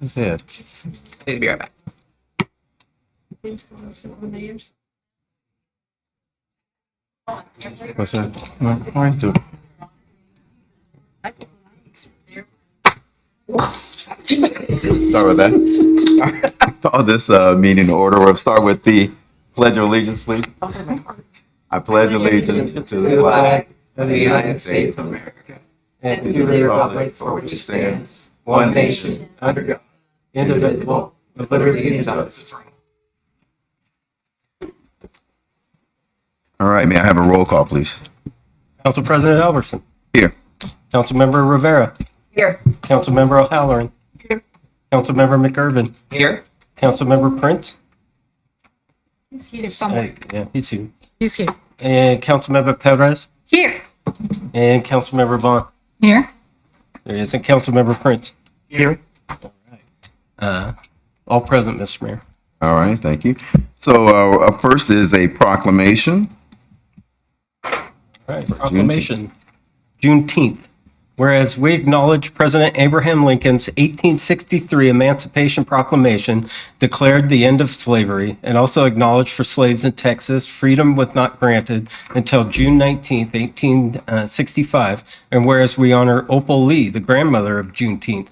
His head. Please be right back. What's that? Why is it? Start with that. Call this meeting to order. We'll start with the Pledge of Allegiance, please. I pledge allegiance to the flag of the United States of America and to the republic for which it stands, one nation, under God, indivisible, with liberty and justice for all. All right, may I have a roll call, please? Council President Albertson. Here. Councilmember Rivera. Here. Councilmember O'Halloran. Here. Councilmember McIrvin. Here. Councilmember Prince. He's here somewhere. Yeah, he's here. He's here. And Councilmember Perez. Here. And Councilmember Vaughn. Here. There he is. And Councilmember Prince. Here. All present, Mr. Mayor. All right, thank you. So up first is a proclamation. All right, proclamation. Juneteenth. Whereas we acknowledge President Abraham Lincoln's 1863 Emancipation Proclamation declared the end of slavery and also acknowledged for slaves in Texas freedom was not granted until June 19th, 1865. And whereas we honor Opal Lee, the grandmother of Juneteenth,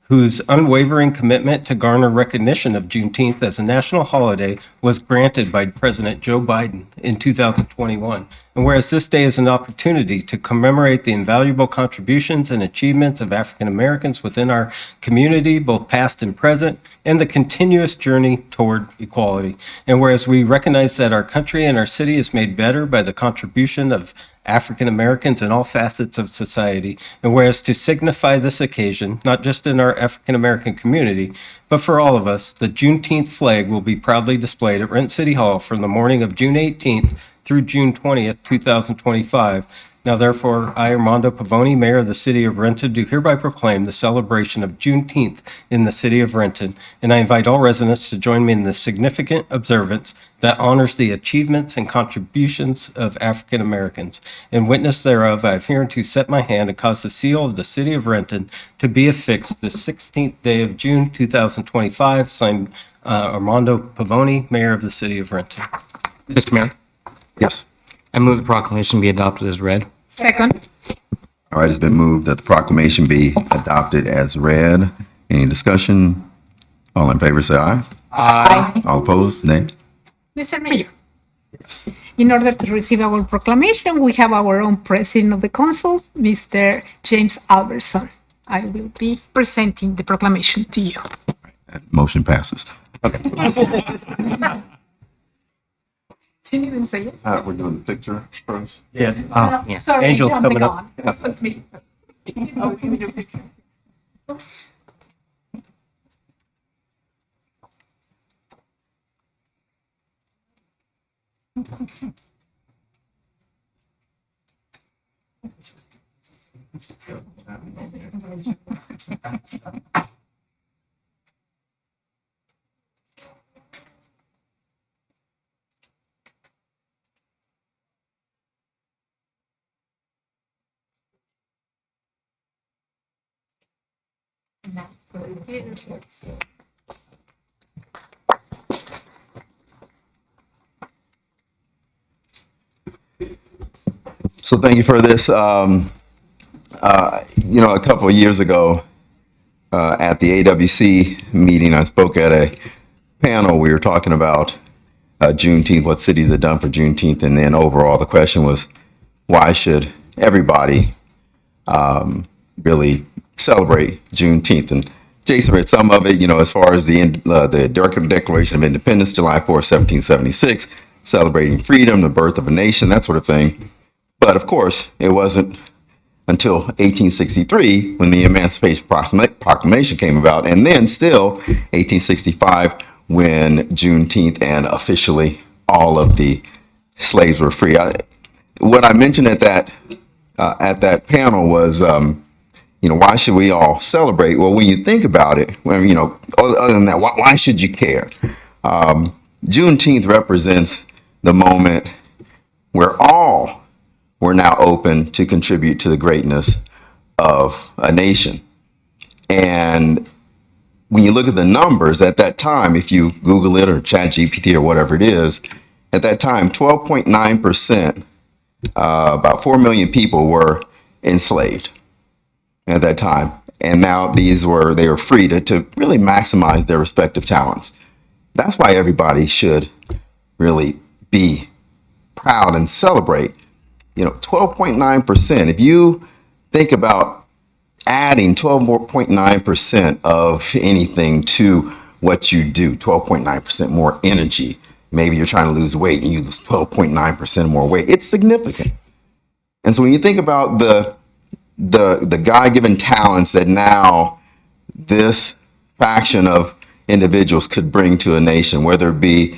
whose unwavering commitment to garner recognition of Juneteenth as a national holiday was granted by President Joe Biden in 2021. And whereas this day is an opportunity to commemorate the invaluable contributions and achievements of African Americans within our community, both past and present, and the continuous journey toward equality. And whereas we recognize that our country and our city is made better by the contribution of African Americans in all facets of society, and whereas to signify this occasion, not just in our African American community, but for all of us, the Juneteenth flag will be proudly displayed at Renton City Hall from the morning of June 18th through June 20th, 2025. Now therefore, I, Armando Pavoni, Mayor of the City of Renton, do hereby proclaim the celebration of Juneteenth in the City of Renton, and I invite all residents to join me in this significant observance that honors the achievements and contributions of African Americans. In witness thereof, I have hereunto set my hand and caused the seal of the City of Renton to be affixed the 16th day of June, 2025, signed Armando Pavoni, Mayor of the City of Renton. Mr. Mayor, Yes. I move the proclamation be adopted as read. Second. All right, it's been moved that the proclamation be adopted as read. Any discussion? All in favor, say aye. Aye. All opposed, nay. Mr. Mayor. In order to receive our proclamation, we have our own President of the Council, Mr. James Albertson. I will be presenting the proclamation to you. That motion passes. She didn't say it. We're doing the picture first. Yeah. Yeah. Sorry, Angel's I'm coming the up. gone. That was me. I was in your picture. So thank you for this. A couple of years ago at the AWC meeting, I spoke at a panel. We were talking about Juneteenth, what cities had done for Juneteenth, and then overall the question was, why should everybody really celebrate Juneteenth? And Jason read some of it, as far as the Declaration of Independence, July 4th, 1776, celebrating freedom, the birth of a nation, that sort of thing. But of course, it wasn't until 1863 when the Emancipation Proclamation came about, and then still 1865 when Juneteenth and officially all of the slaves were free. What I mentioned at that panel was, why should we all celebrate? Well, when you think about it, other than that, why should you care? Juneteenth represents the moment where all were now open to contribute to the greatness of a nation. And when you look at the numbers at that time, if you Google it or Chat GPT or whatever it is, at that time, 12.9%, about 4 million people were enslaved at that time. And now they were free to really maximize their respective talents. That's why everybody should really be proud and celebrate. 12.9%. If you think about adding 12.9% of anything to what you do, 12.9% more energy. Maybe you're trying to lose weight and you lose 12.9% more weight. It's significant. And so when you think about the God-given talents that now this faction of individuals could bring to a nation, whether it be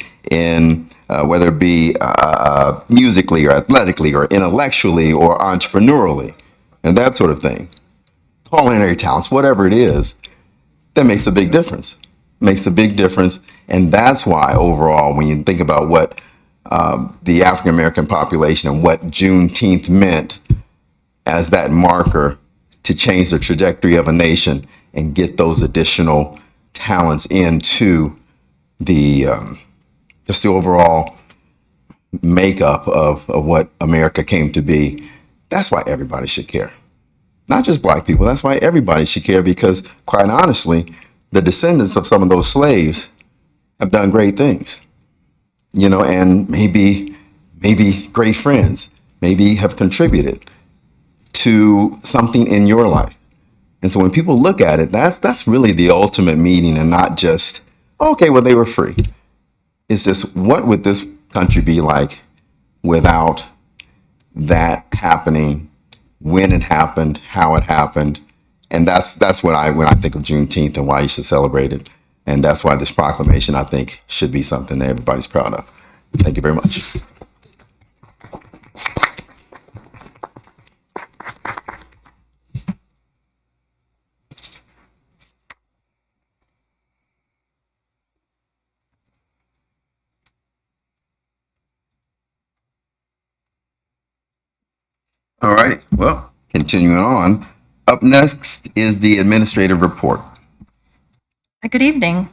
musically or athletically or intellectually or entrepreneurially and that sort of thing, culinary talents, whatever it is, that makes a big difference. Makes a big difference. And that's why overall, when you think about what the African American population and what Juneteenth meant as that marker to change the trajectory of a nation and get those additional talents into the just the overall makeup of what America came to be. That's why everybody should care. Not just black people. That's why everybody should care, because quite honestly, the descendants of some of those slaves have done great things, and maybe great friends, maybe have contributed to something in your life. And so when people look at it, that's really the ultimate meaning, and not just, okay, well, they were free. It's just, what would this country be like without that happening, when it happened, how it happened. And that's when I think of Juneteenth and why you should celebrate it. And that's why this proclamation, I think, should be something that everybody's proud of. Thank you very much. All right, well, continuing on. Up next is the administrative report. Good evening.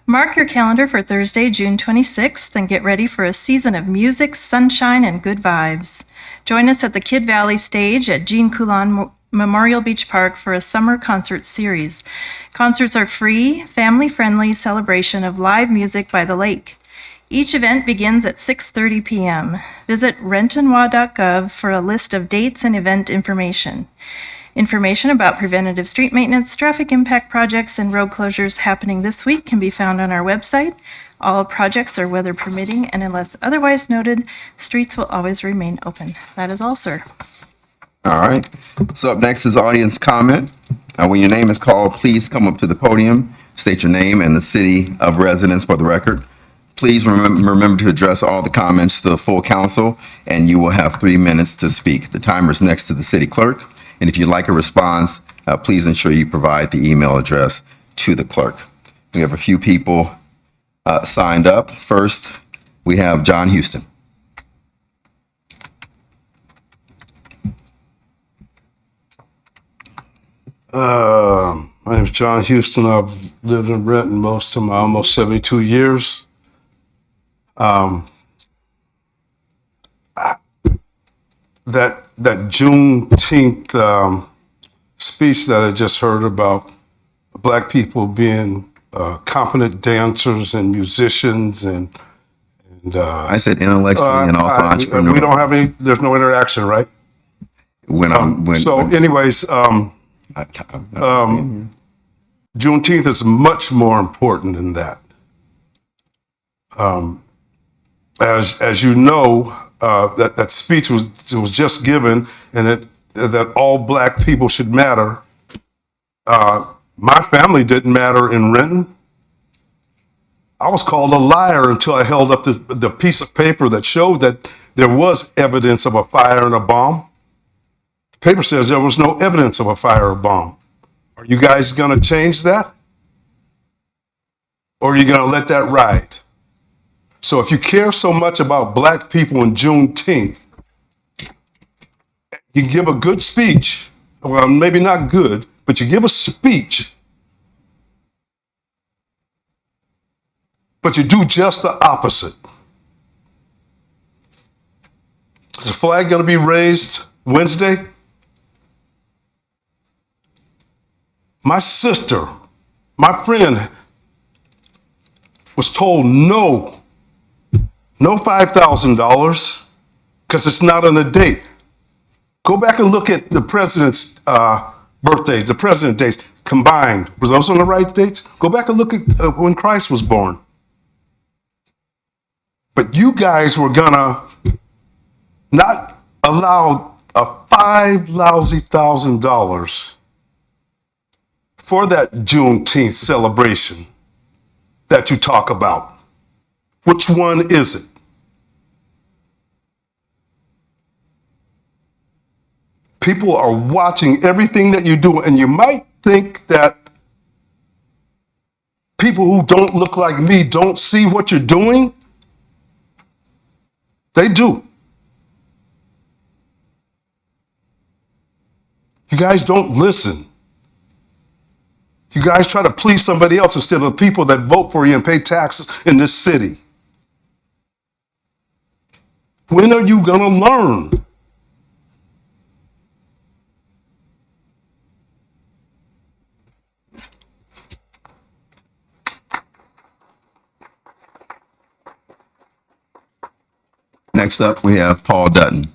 Mark your calendar for Thursday, June 26th, and get ready for a season of music, sunshine, and good vibes. Join us at the Kid Valley stage at Jean Coulon Memorial Beach Park for a summer concert series. Concerts are free, family-friendly celebration of live music by the lake. Each event begins at 6:30 p.m. Visit rentonwa.gov for a list of dates and event information. Information about preventative street maintenance, traffic impact projects, and road closures happening this week can be found on our website. All projects are weather permitting, and unless otherwise noted, streets will always remain open. That is all, sir. All right. So up next is audience comment. When your name is called, please come up to the podium, state your name and the city of residence for the record. Please remember to address all the comments to the full council, and you will have 3 minutes to speak. The timer is next to the city clerk, and if you'd like a response, please ensure you provide the email address to the clerk. We have a few people signed up. First, we have John Houston. My name is John Houston. I've lived in Renton most of my almost 72 years. That Juneteenth speech that I just heard about black people being competent dancers and musicians and I said intellectually and also entrepreneurial. we don't have any. There's no interaction, right? Juneteenth is much more important than that. As you know, that speech was just given, and that all black people should matter. My family didn't matter in Renton. I was called a liar until I held up the piece of paper that showed that there was evidence of a fire and a bomb. The paper says there was no evidence of a fire or bomb. Are you guys going to change that? Or are you going to let that ride? So if you care so much about black people in Juneteenth, You can give a good speech, well, maybe not good, but you give a speech, but you do just the opposite. Is the flag going to be raised Wednesday? My sister, my friend, was told no $5,000 because it's not on a date. Go back and look at the president's birthdays, the president dates combined. Was those on the right dates? Go back and look at when Christ was born. But you guys were gonna not allow a $5,000 for that Juneteenth celebration that you talk about. Which one is it? People are watching everything that you do, and you might think that people who don't look like me don't see what you're doing. They do. You guys don't listen. You guys try to please somebody else instead of the people that vote for you and pay taxes in this city. When are you going to learn? Next up, we have Paul Dutton.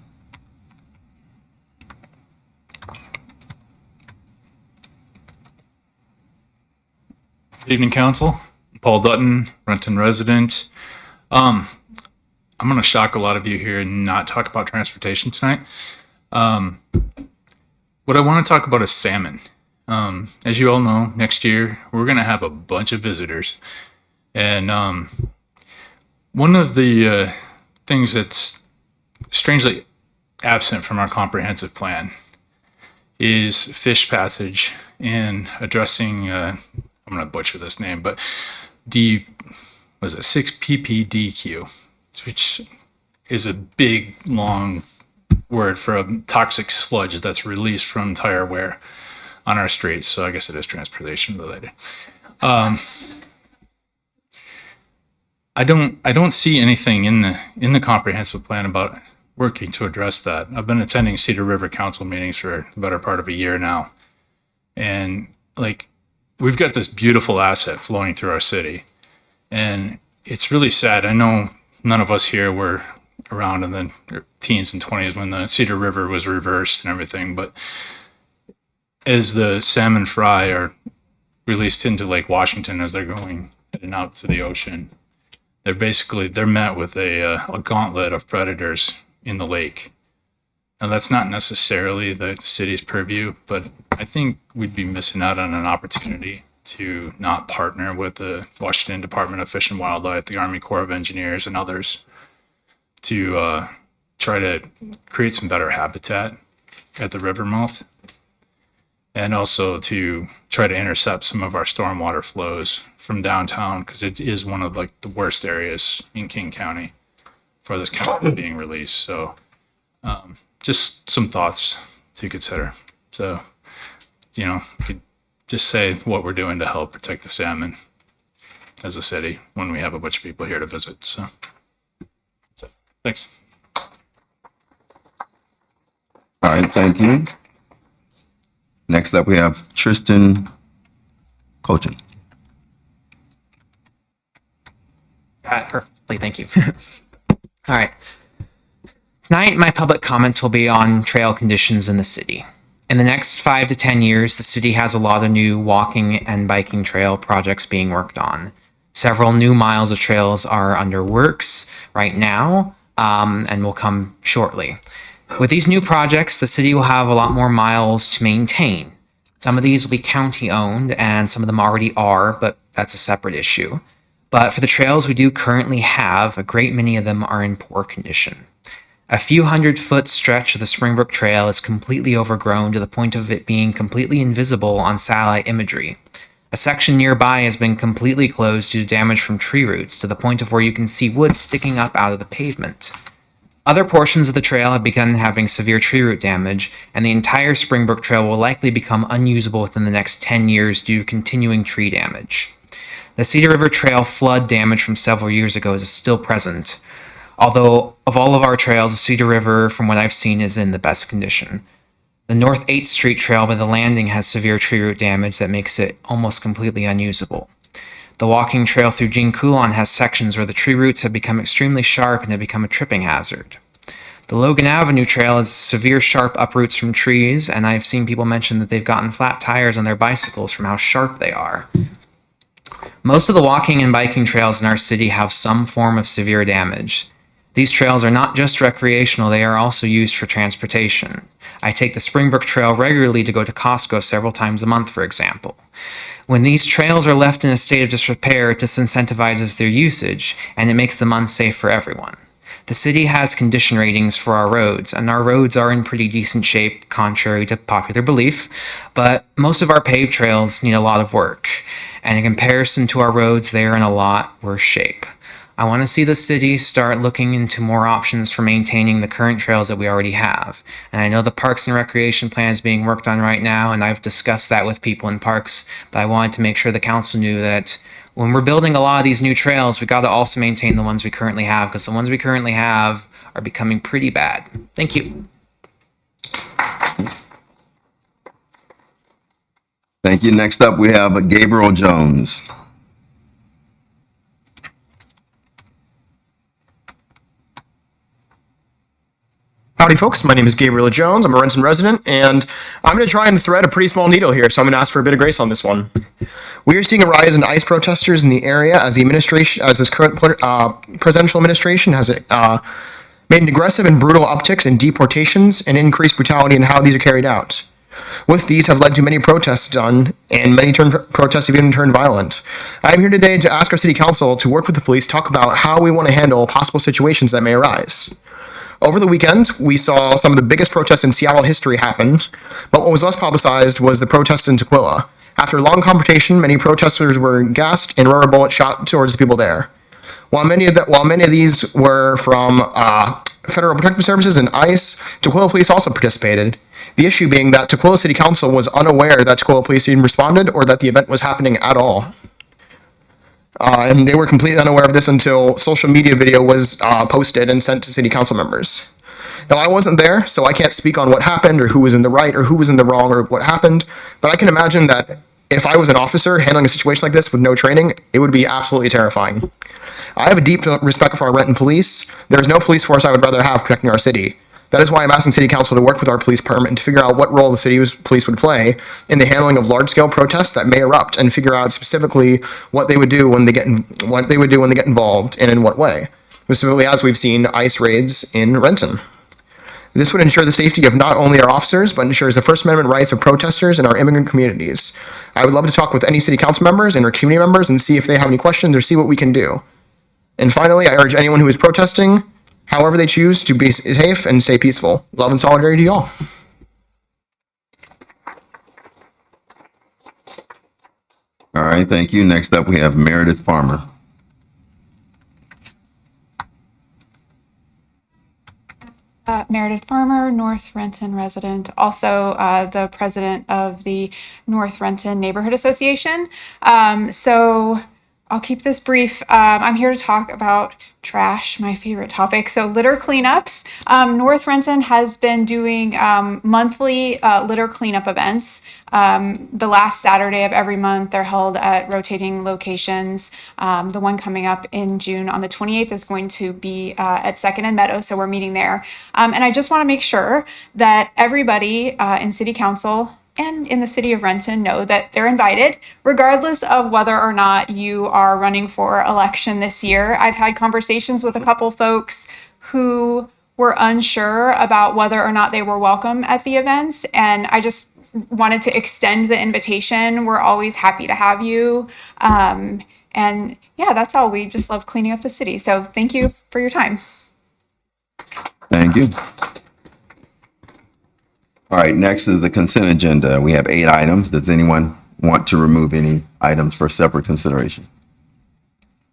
Good evening, Council. Paul Dutton, Renton resident. I'm going to shock a lot of you here and not talk about transportation tonight. What I want to talk about is salmon. As you all know, next year we're going to have a bunch of visitors. And one of the things that's strangely absent from our comprehensive plan is fish passage and addressing I'm going to butcher this name, but 6PPDQ, which is a big, long word for a toxic sludge that's released from tire wear on our streets. So I guess it is transportation related. I don't see anything in the comprehensive plan about working to address that. I've been attending Cedar River Council meetings for the better part of a year now, and we've got this beautiful asset flowing through our city, and it's really sad. I know none of us here were around in the teens and 20s when the Cedar River was reversed and everything, but as the salmon fry are released into Lake Washington as they're going heading out to the ocean, they're met with a gauntlet of predators in the lake. Now, that's not necessarily the city's purview, but I think we'd be missing out on an opportunity to not partner with the Washington Department of Fish and Wildlife, the Army Corps of Engineers, and others to try to create some better habitat at the river mouth, and also to try to intercept some of our stormwater flows from downtown, because it is one of the worst areas in King County for this chemical being released. So just some thoughts to consider. So, you could just say what we're doing to help protect the salmon as a city when we have a bunch of people here to visit. So that's it. Thanks. All right, thank you. Next up, we have Tristan Cochin. Perfectly, thank you. All right. Tonight, my public comment will be on trail conditions in the city. In the next 5 to 10 years, the city has a lot of new walking and biking trail projects being worked on. Several new miles of trails are under works right now and will come shortly. With these new projects, the city will have a lot more miles to maintain. Some of these will be county-owned, and some of them already are, but that's a separate issue. But for the trails we do currently have, a great many of them are in poor condition. A few 100-foot stretch of the Springbrook Trail is completely overgrown to the point of it being completely invisible on satellite imagery. A section nearby has been completely closed due to damage from tree roots to the point of where you can see wood sticking up out of the pavement. Other portions of the trail have begun having severe tree root damage, and the entire Springbrook Trail will likely become unusable within the next 10 years due to continuing tree damage. The Cedar River Trail flood damage from several years ago is still present, although of all of our trails, the Cedar River, from what I've seen, is in the best condition. The North 8th Street Trail by the landing has severe tree root damage that makes it almost completely unusable. The walking trail through Jean Coulon has sections where the tree roots have become extremely sharp and have become a tripping hazard. The Logan Avenue Trail has severe sharp uproots from trees, and I've seen people mention that they've gotten flat tires on their bicycles from how sharp they are. Most of the walking and biking trails in our city have some form of severe damage. These trails are not just recreational, they are also used for transportation. I take the Springbrook Trail regularly to go to Costco several times a month, for example. When these trails are left in a state of disrepair, it disincentivizes their usage, and it makes them unsafe for everyone. The city has condition ratings for our roads, and our roads are in pretty decent shape, contrary to popular belief, but most of our paved trails need a lot of work, and in comparison to our roads, they are in a lot worse shape. I want to see the city start looking into more options for maintaining the current trails that we already have. And I know the Parks and Recreation Plan is being worked on right now, and I've discussed that with people in parks, but I wanted to make sure the council knew that when we're building a lot of these new trails, we got to also maintain the ones we currently have, because the ones we currently have are becoming pretty bad. Thank you. Thank you. Next up, we have Gabriel Jones. Howdy, folks. My name is Gabriel Jones. I'm a Renton resident, and I'm going to try and thread a pretty small needle here, so I'm going to ask for a bit of grace on this one. We are seeing a rise in ICE protesters in the area as this current presidential administration has made aggressive and brutal upticks in deportations and increased brutality in how these are carried out. With these have led to many protests done, and many protests have even turned violent. I am here today to ask our city council to work with the police, talk about how we want to handle possible situations that may arise. Over the weekend, we saw some of the biggest protests in Seattle history happen, but what was less publicized was the protests in Tukwila. After a long confrontation, many protesters were gassed and rubber bullets shot towards the people there. While many of these were from Federal Protective Services and ICE, Tukwila Police also participated. The issue being that Tukwila City Council was unaware that Tukwila Police even responded or that the event was happening at all. And they were completely unaware of this until social media video was posted and sent to city council members. Now, I wasn't there, so I can't speak on what happened or who was in the right or who was in the wrong or what happened, but I can imagine that if I was an officer handling a situation like this with no training, it would be absolutely terrifying. I have a deep respect for our Renton police. There is no police force I would rather have protecting our city. That is why I'm asking City Council to work with our police department to figure out what role the city's police would play in the handling of large-scale protests that may erupt, and figure out specifically what they would do when they get involved and in what way. Specifically, as we've seen ICE raids in Renton. This would ensure the safety of not only our officers, but ensures the First Amendment rights of protesters and our immigrant communities. I would love to talk with any city council members and our community members and see if they have any questions or see what we can do. And finally, I urge anyone who is protesting, however they choose, to be safe and stay peaceful. Love and solidarity to y'all. All right, thank you. Next up, we have Meredith Farmer. Meredith Farmer, North Renton resident, also the president of the North Renton Neighborhood Association. So I'll keep this brief. I'm here to talk about trash, my favorite topic. So litter cleanups. North Renton has been doing monthly litter cleanup events. The last Saturday of every month, they're held at rotating locations. The one coming up in June on the 28th is going to be at 2nd and Meadow, so we're meeting there. And I just want to make sure that everybody in City Council and in the city of Renton know that they're invited, regardless of whether or not you are running for election this year. I've had conversations with a couple folks who were unsure about whether or not they were welcome at the events, and I just wanted to extend the invitation. We're always happy to have you. And yeah, that's all. We just love cleaning up the city. So thank you for your time. Thank you. All right, next is the consent agenda. We have 8 items. Does anyone want to remove any items for separate consideration?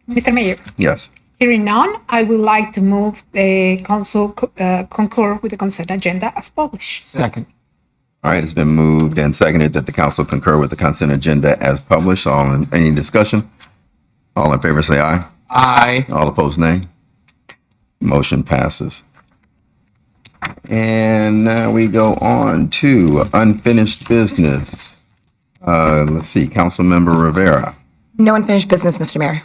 Mr. Mayor, Yes. Hearing none, I would like to move the council concur with the consent agenda as published. Second. All right, it's been moved and seconded that the council concur with the consent agenda as published. Any discussion? All in favor say aye. Aye. All opposed, nay. Motion passes. And now we go on to unfinished business. Let's see, Councilmember Rivera. No unfinished business, Mr. Mayor.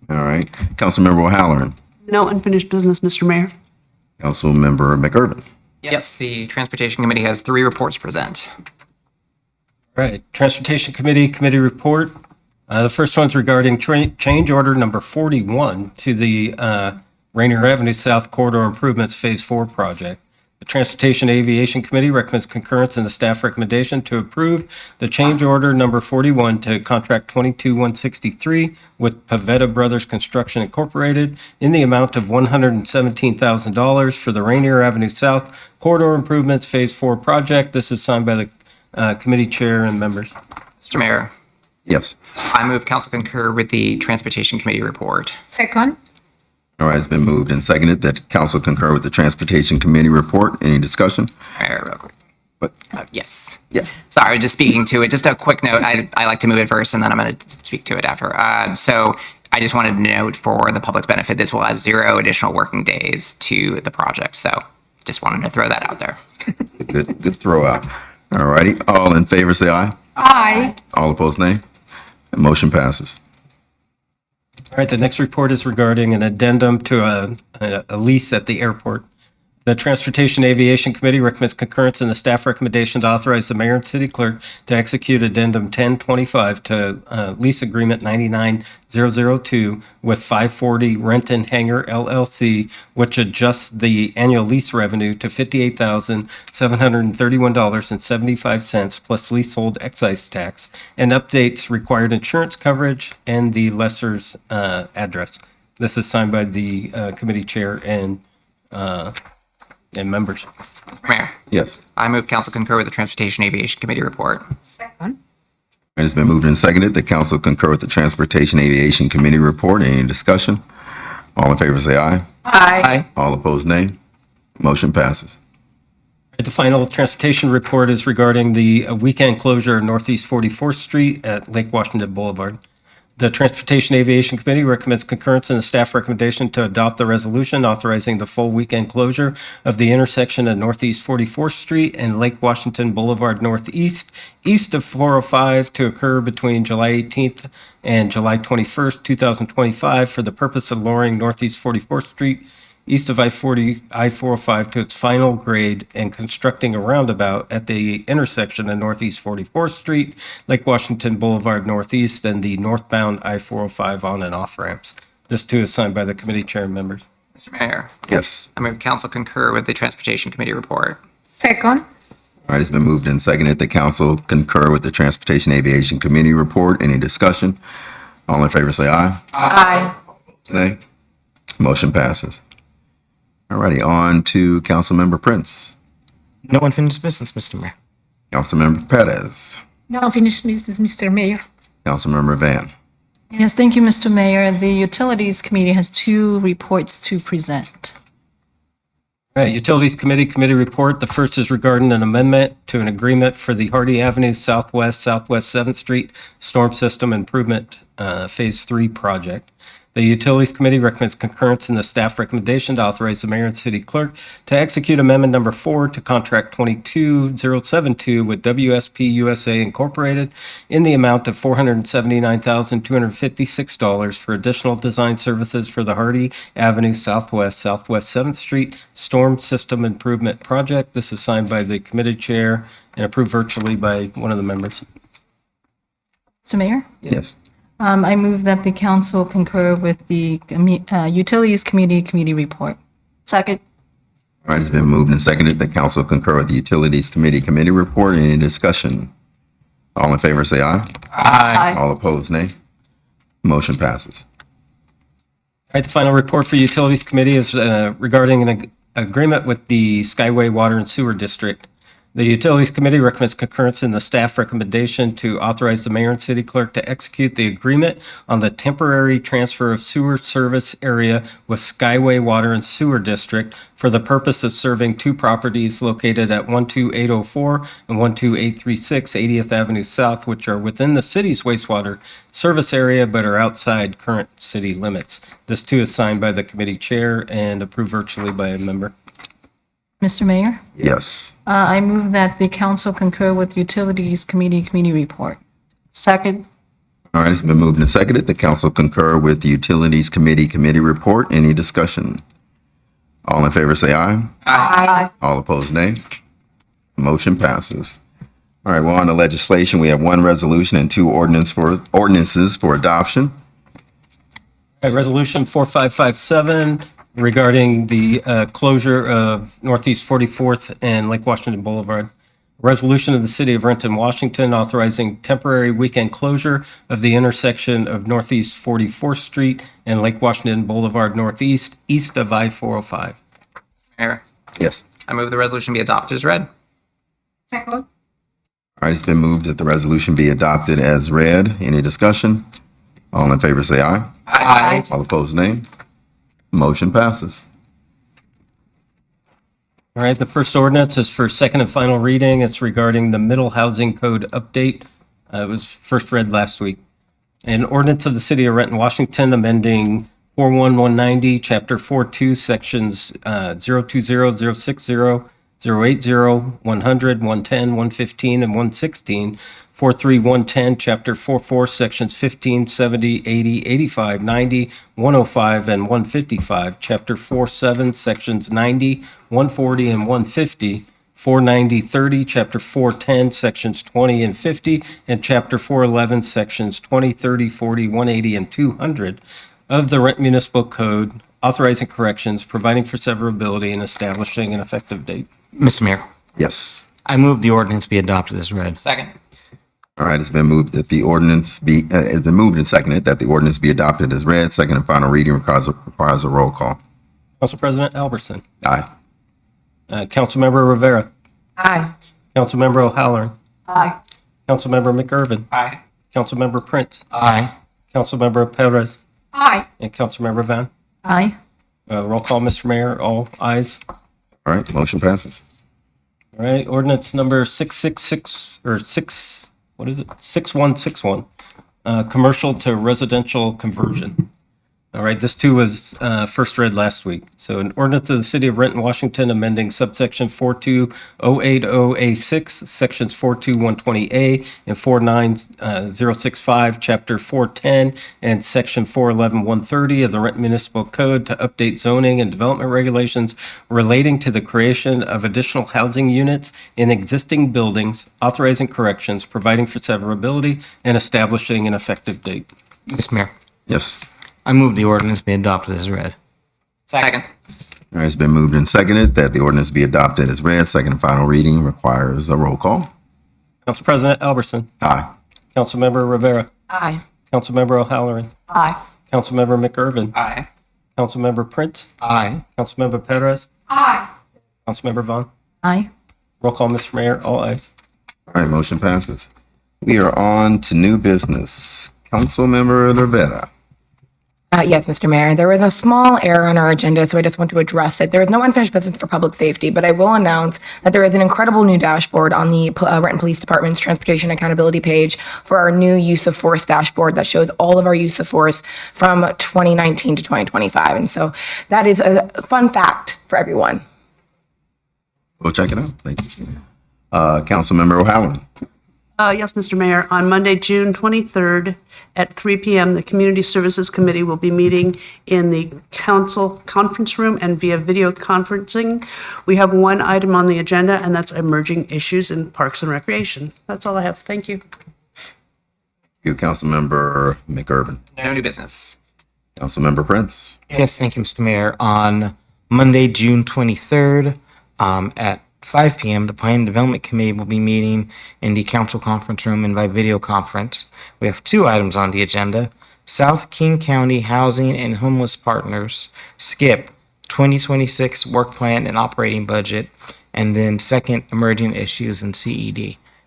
All right, Councilmember O'Halloran. No unfinished business, Mr. Mayor. Councilmember McIrvin. Yes, the Transportation Committee has 3 reports to present. Right, Transportation Committee report. The first one's regarding change order number 41 to the Rainier Avenue South Corridor Improvements Phase 4 project. The Transportation Aviation Committee recommends concurrence in the staff recommendation to approve the change order number 41 to contract 22-163 with Pavetta Brothers Construction Incorporated in the amount of $117,000 for the Rainier Avenue South Corridor Improvements Phase 4 project. This is signed by the committee chair and members. Mr. Mayor, Yes. I move council concur with the Transportation Committee report. Second. All right, it's been moved and seconded that council concur with the Transportation Committee report. Any discussion? Mayor, real quick. But Yes. yes. Sorry, just speaking to it. Just a quick note. I like to move it first, and then I'm going to speak to it after. So I just wanted to note for the public's benefit, this will add 0 additional working days to the project. So just wanted to throw that out there. Good throw out. All righty. All in favor say aye. Aye. All opposed, nay. Motion passes. All right, the next report is regarding an addendum to a lease at the airport. The Transportation Aviation Committee recommends concurrence in the staff recommendation to authorize the mayor and city clerk to execute addendum 1025 to lease agreement 99002 with 540 Renton Hangar LLC, which adjusts the annual lease revenue to $58,731.75 plus leasehold excise tax, and updates required insurance coverage and the lessor's address. This is signed by the committee chair and members. Mayor, Yes. I move council concur with the Transportation Aviation Committee report. Second. And it's been moved and seconded that council concur with the Transportation Aviation Committee report. Any discussion? All in favor say aye. Aye. All opposed, nay. Motion passes. The final transportation report is regarding the weekend closure of Northeast 44th Street at Lake Washington Boulevard. The Transportation Aviation Committee recommends concurrence in the staff recommendation to adopt the resolution authorizing the full weekend closure of the intersection of Northeast 44th Street and Lake Washington Boulevard Northeast, east of 405, to occur between July 18th and July 21st, 2025, for the purpose of lowering Northeast 44th Street east of I-405 to its final grade and constructing a roundabout at the intersection of Northeast 44th Street, Lake Washington Boulevard Northeast, and the northbound I-405 on and off ramps. This too is signed by the committee chair and members. Mr. Mayor, Yes. I move council concur with the Transportation Committee report. Second. All right, it's been moved and seconded that council concur with the Transportation Aviation Committee report. Any discussion? All in favor say aye. Aye. Nay. Motion passes. All righty, on to Councilmember Prince. No unfinished business, Mr. Mayor. Councilmember Perez. No unfinished business, Mr. Mayor. Councilmember Van. Yes, thank you, Mr. Mayor. The Utilities Committee has 2 reports to present. All right, Utilities Committee report. The first is regarding an amendment to an agreement for the Hardy Avenue Southwest 7th Street Storm System Improvement Phase 3 project. The Utilities Committee recommends concurrence in the staff recommendation to authorize the mayor and city clerk to execute amendment number 4 to contract 22072 with WSP USA Incorporated in the amount of $479,256 for additional design services for the Hardy Avenue Southwest 7th Street Storm System Improvement Project. This is signed by the committee chair and approved virtually by one of the members. Mr. Mayor, Yes. I move that the council concur with the Utilities Committee report. Second. All right, it's been moved and seconded that council concur with the Utilities Committee report. Any discussion? All in favor say aye. Aye. All opposed, nay. Motion passes. All right, the final report for Utilities Committee is regarding an agreement with the Skyway Water and Sewer District. The Utilities Committee recommends concurrence in the staff recommendation to authorize the mayor and city clerk to execute the agreement on the temporary transfer of sewer service area with Skyway Water and Sewer District for the purpose of serving two properties located at 12804 and 12836 80th Avenue South, which are within the city's wastewater service area but are outside current city limits. This too is signed by the committee chair and approved virtually by a member. Mr. Mayor, Yes. I move that the council concur with Utilities Committee report. Second. All right, it's been moved and seconded. The council concur with the Utilities Committee report. Any discussion? All in favor say aye. Aye. All opposed, nay. Motion passes. All right, we're on to legislation. We have one resolution and two ordinances for adoption. All right, Resolution 4557 regarding the closure of Northeast 44th and Lake Washington Boulevard. Resolution of the City of Renton, Washington, authorizing temporary weekend closure of the intersection of Northeast 44th Street and Lake Washington Boulevard Northeast, east of I-405. Mayor, Yes. I move the resolution be adopted as read. Second. All right, it's been moved that the resolution be adopted as read. Any discussion? All in favor say aye. Aye. All opposed, nay. Motion passes. All right, the first ordinance is for second and final reading. It's regarding the Middle Housing Code update. It was first read last week. An ordinance of the City of Renton, Washington, amending 41190, Chapter 42, Sections 020, 060, 080, 100, 110, 115, and 116, 43110, Chapter 44, Sections 15, 70, 80, 85, 90, 105, and 155, Chapter 47, Sections 90, 140, and 150, 49030, Chapter 410, Sections 20 and 50, and Chapter 411, Sections 20, 30, 40, 180, and 200 of the Renton Municipal Code, authorizing corrections, providing for severability, and establishing an effective date. Mr. Mayor, Yes. I move the ordinance be adopted as read. Second. All right, it's been moved that the ordinance be, it's been moved and seconded that the ordinance be adopted as read. Second and final reading requires a roll call. Council President Albertson. Aye. Councilmember Rivera. Aye. Councilmember O'Halloran. Aye. Councilmember McIrvin. Aye. Councilmember Prince. Aye. Councilmember Perez. Aye. And Councilmember Van. Aye. Roll call, Mr. Mayor. All ayes. All right, motion passes. All right, ordinance number 666, or 6161, commercial to residential conversion. All right, this too was first read last week. So an ordinance of the City of Renton, Washington, amending subsection 42080A6, sections 42120A and 49065, chapter 410, and section 411130 of the Renton Municipal Code to update zoning and development regulations relating to the creation of additional housing units in existing buildings, authorizing corrections, providing for severability, and establishing an effective date. Mr. Mayor, Yes. I move the ordinance be adopted as read. Second. All right, it's been moved and seconded that the ordinance be adopted as read. Second and final reading requires a roll call. Council President Albertson. Aye. Councilmember Rivera. Aye. Councilmember O'Halloran. Aye. Councilmember McIrvin. Aye. Councilmember Prince. Aye. Councilmember Perez. Aye. Councilmember Vaughn. Aye. Roll call, Mr. Mayor. All ayes. All right, motion passes. We are on to new business. Councilmember Rivera. Yes, Mr. Mayor. There was a small error on our agenda, so I just want to address it. There is no unfinished business for public safety, but I will announce that there is an incredible new dashboard on the Renton Police Department's Transportation Accountability page for our new use of force dashboard that shows all of our use of force from 2019 to 2025. And so that is a fun fact for everyone. We'll check it out. Thank you. Councilmember O'Halloran. Yes, Mr. Mayor. On Monday, June 23rd at 3 p.m., the Community Services Committee will be meeting in the council conference room and via video conferencing. We have one item on the agenda, and that's emerging issues in parks and recreation. That's all I have. Thank you. You, Councilmember McIrvin. No new business. Councilmember Prince. Yes, thank you, Mr. Mayor. On Monday, June 23rd, at 5 p.m., the Planning and Development Committee will be meeting in the council conference room and by video conference. We have two items on the agenda. South King County Housing and Homeless Partners, SKIP, 2026 Work Plan and Operating Budget, and then second, emerging issues in CED.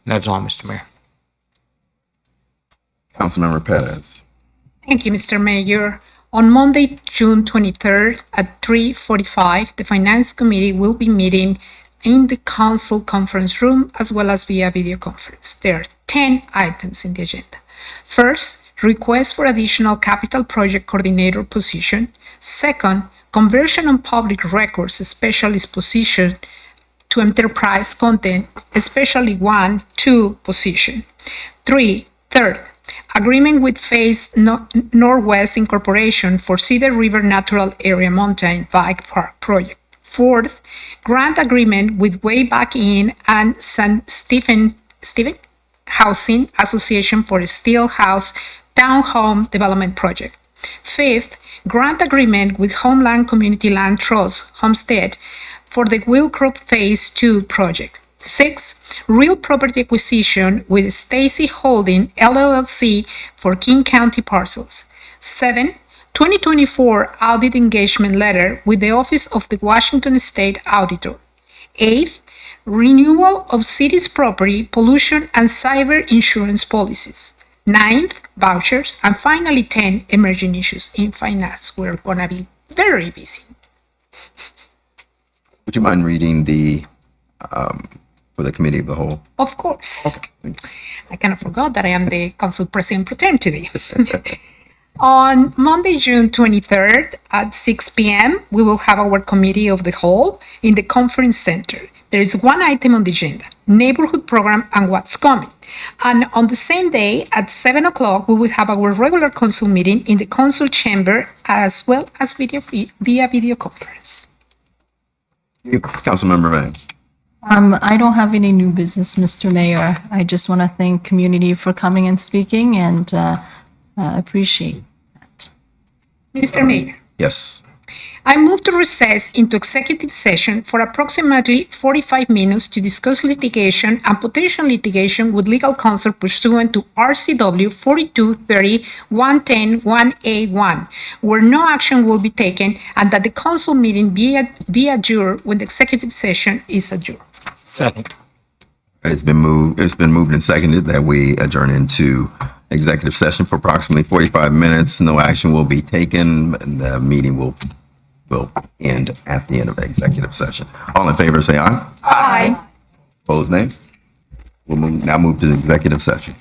And that's all, Mr. Mayor. Councilmember Perez. Thank you, Mr. Mayor. On Monday, June 23rd at 3:45, the Finance Committee will be meeting in the Council Conference Room as well as via video conference. There are 10 items in the agenda. First, request for additional capital project coordinator position. Second, conversion on public records specialist position to enterprise content, especially 1, 2 position. Third, agreement with Phase Northwest Incorporation for Cedar River Natural Area Mountain Bike Park Project. Fourth, grant agreement with Way Back In and San Stephen Housing Association for a Steel House Townhome Development Project. Fifth, grant agreement with Homeland Community Land Trust, Homestead, for the Willcrop Phase 2 project. Sixth, real property acquisition with Stacy Holding, LLC, for King County parcels. 7, 2024 audit engagement letter with the Office of the Washington State Auditor. 8, renewal of city's property, pollution, and cyber insurance policies. 9th, vouchers. And finally, 10, emerging issues in finance. We're going to be very busy. Would you mind reading the for the Committee of the Whole? Of course. Okay. I kind of forgot that I am the Council President Pro Tem today. On Monday, June 23rd at 6 p.m., we will have our Committee of the Whole in the Conference Center. There is one item on the agenda, neighborhood program and what's coming. And on the same day at 7 o'clock, we will have our regular council meeting in the council chamber as well as via video conference. Councilmember Van. I don't have any new business, Mr. Mayor. I just want to thank community for coming and speaking and appreciate that. Mr. Mayor. Yes. I move to recess into executive session for approximately 45 minutes to discuss litigation and potential litigation with legal counsel pursuant to RCW 4230-110-1A1, where no action will be taken and that the council meeting be adjourned when the executive session is adjourned. Second. It's been moved and seconded that we adjourn into executive session for approximately 45 minutes. No action will be taken, and the meeting will end at the end of the executive session. All in favor, say aye. Aye. Opposed, nay. We'll now move to the executive session.